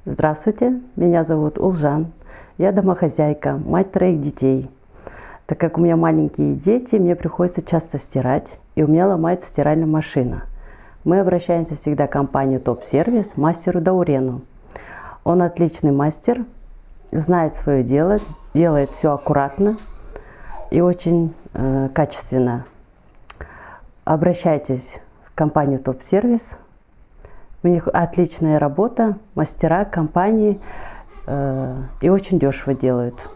Здравствуйте, меня зовут Улжан. Я домохозяйка, мать 3 детей. Так как у меня маленькие дети, мне приходится часто стирать, и у меня ломается стиральная машина. Мы обращаемся всегда к компании Топ-сервис, мастеру Даурену. Он отличный мастер, знает свое дело, делает все аккуратно и очень качественно. Обращайтесь в компанию Топ-сервис. У них отличная работа, мастера компании и очень дешево делают.